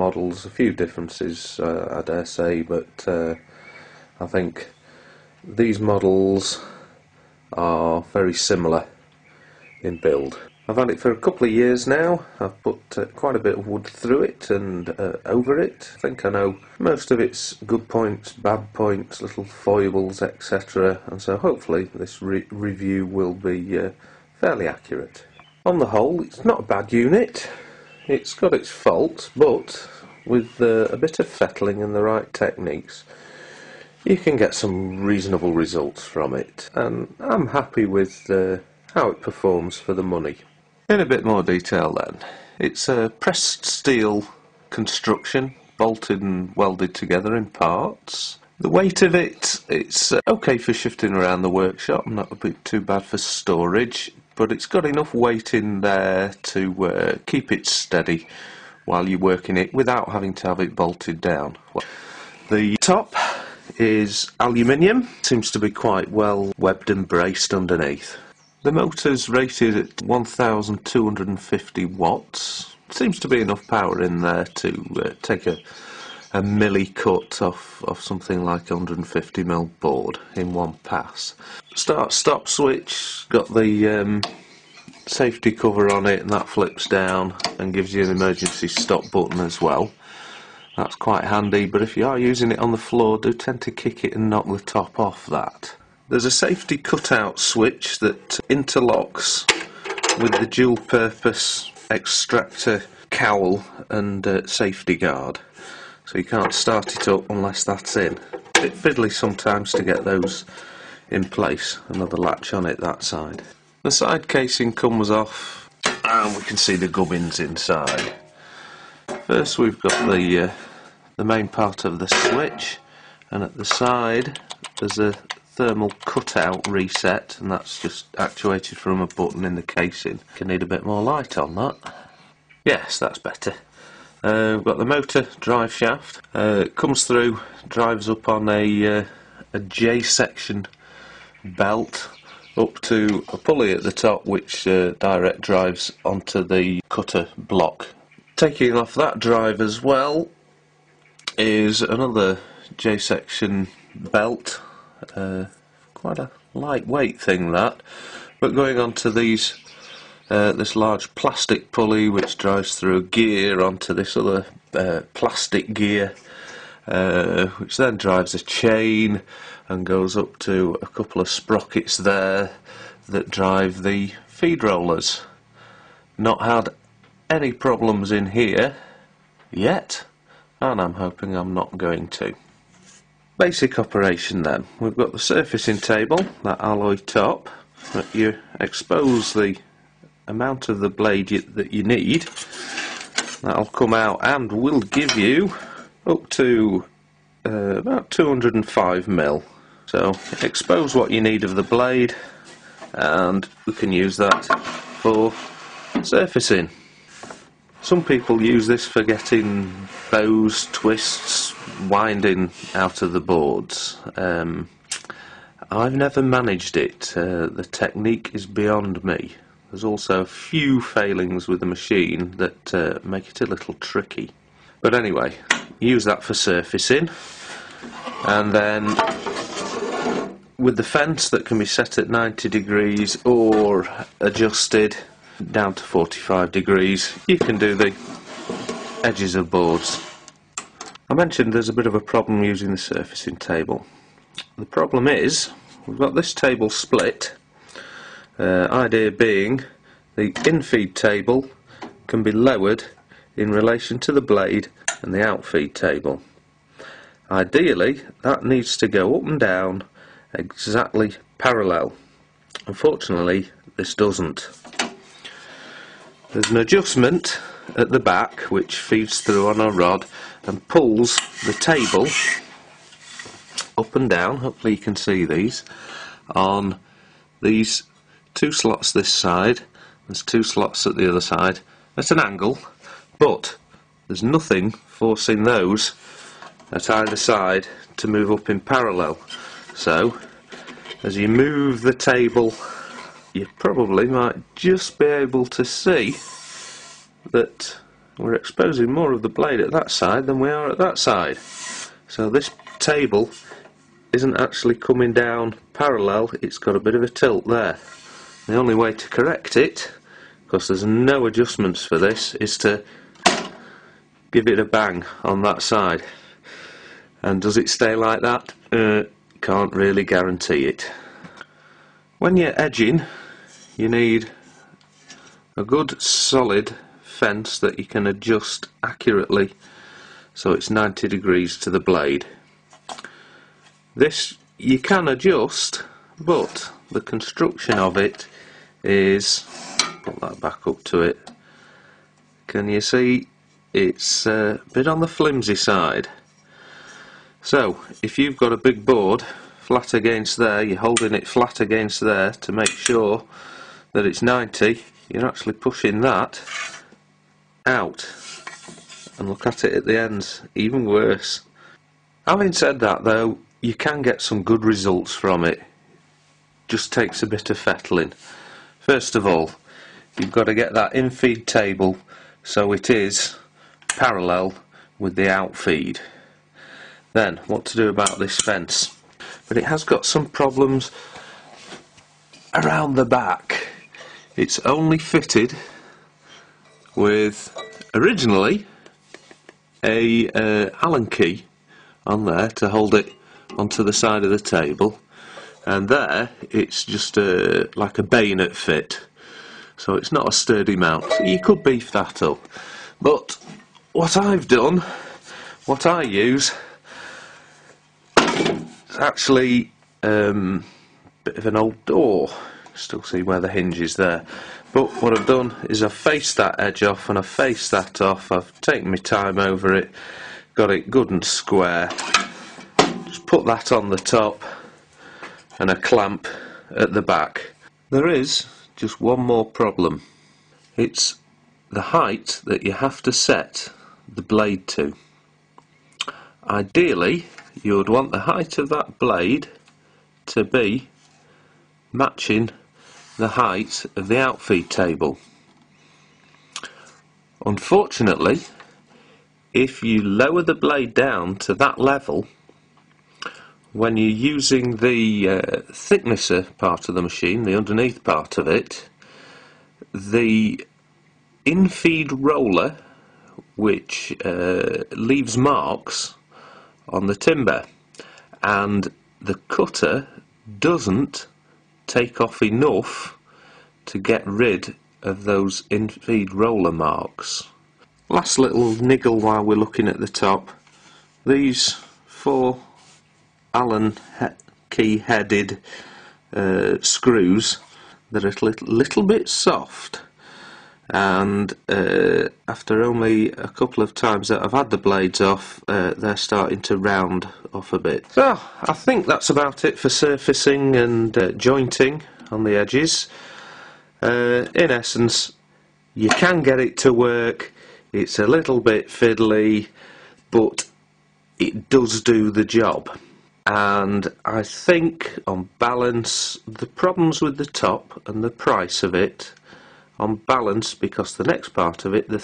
models, a few differences I dare say, but I think these models are very similar in build. I've had it for a couple of years now. I've put quite a bit of wood through it and over it. I think I know most of its good points, bad points, little foibles, etc. And so hopefully this review will be fairly accurate. On the whole, it's not a bad unit. It's got its faults, but with a bit of fettling and the right techniques, you can get some reasonable results from it. And I'm happy with how it performs for the money. In a bit more detail then, it's a pressed steel construction, bolted and welded together in parts. The weight of it's okay for shifting around the workshop, not a bit too bad for storage, but it's got enough weight in there to keep it steady while you're working it without having to have it bolted down. The top is aluminium, seems to be quite well webbed and braced underneath. The motor's rated at 1250 watts. Seems to be enough power in there to take a milli cut off something like 150mm board in one pass. Start-stop switch, got the safety cover on it, and that flips down and gives you an emergency stop button as well. That's quite handy, but if you are using it on the floor, do tend to kick it and knock the top off that. There's a safety cutout switch that interlocks with the dual purpose extractor cowl and safety guard, so you can't start it up unless that's in. A bit fiddly sometimes to get those in place. Another latch on it that side. The side casing comes off and we can see the gubbins inside. First we've got the main part of the switch, and at the side there's a thermal cutout reset, and that's just actuated from a button in the casing. Can need a bit more light on that. Yes, that's better. We've got the motor drive shaft. It comes through, drives up on a J-section belt up to a pulley at the top which direct drives onto the cutter block. Taking off that drive as well is another J-section belt. Quite a lightweight thing that, but going on to these this large plastic pulley which drives through a gear onto this other plastic gear, which then drives a chain and goes up to a couple of sprockets there that drive the feed rollers. Not had any problems in here yet, and I'm hoping I'm not going to. Basic operation then. We've got the surfacing table, that alloy top, that you expose the amount of the blade that you need. That'll come out and will give you up to about 205mm. So expose what you need of the blade, and we can use that for surfacing. Some people use this for getting bows, twists, winding out of the boards. I've never managed it. The technique is beyond me. There's also a few failings with the machine that make it a little tricky. But anyway, use that for surfacing. And then with the fence that can be set at 90 degrees or adjusted down to 45 degrees, you can do the edges of boards. I mentioned there's a bit of a problem using the surfacing table. The problem is we've got this table split, idea being the infeed table can be lowered in relation to the blade and the outfeed table. Ideally that needs to go up and down exactly parallel. Unfortunately this doesn't. There's an adjustment at the back which feeds through on a rod and pulls the table up and down. Hopefully you can see these on these two slots this side. There's two slots at the other side at an angle, but there's nothing forcing those at either side to move up in parallel. So as you move the table, you probably might just be able to see that we're exposing more of the blade at that side than we are at that side. So this table isn't actually coming down parallel, it's got a bit of a tilt there. The only way to correct it, because there's no adjustments for this, is to give it a bang on that side. And does it stay like that? Can't really guarantee it. When you're edging, you need a good solid fence that you can adjust accurately so it's 90 degrees to the blade. This you can adjust, but the construction of it is, put that back up to it, can you see it's a bit on the flimsy side. So if you've got a big board flat against there, you're holding it flat against there to make sure that it's 90, you're actually pushing that out, and look at it at the ends, even worse. Having said that though, you can get some good results from it. Just takes a bit of fettling. First of all, you've got to get that in-feed table so it is parallel with the out-feed. Then, what to do about this fence. But it has got some problems around the back. It's only fitted with, originally, a Allen key on there to hold it onto the side of the table, and there it's just like a bayonet fit, so it's not a sturdy mount. You could beef that up, but what I've done, what I use, is actually a bit of an old door. Still see where the hinge is there, but what I've done is I've faced that edge off and I've faced that off. I've taken my time over it, got it good and square. Just put that on the top and a clamp at the back. There is just one more problem. It's the height that you have to set the blade to. Ideally, you would want the height of that blade to be matching the height of the outfeed table. Unfortunately, if you lower the blade down to that level, when you're using the Thiknesser part of the machine, the underneath part of it, the in-feed roller, which leaves marks on the timber, and the cutter doesn't take off enough to get rid of those in-feed roller marks. Last little niggle while we're looking at the top. These 4 Allen key headed screws, they're a little bit soft, and after only a couple of times that I've had the blades off, they're starting to round off a bit. So I think that's about it for surfacing and jointing on the edges. In essence, you can get it to work. It's a little bit fiddly, but it does do the job. And I think, on balance, the problems with the top and the price of it, on balance, because the next part of it, the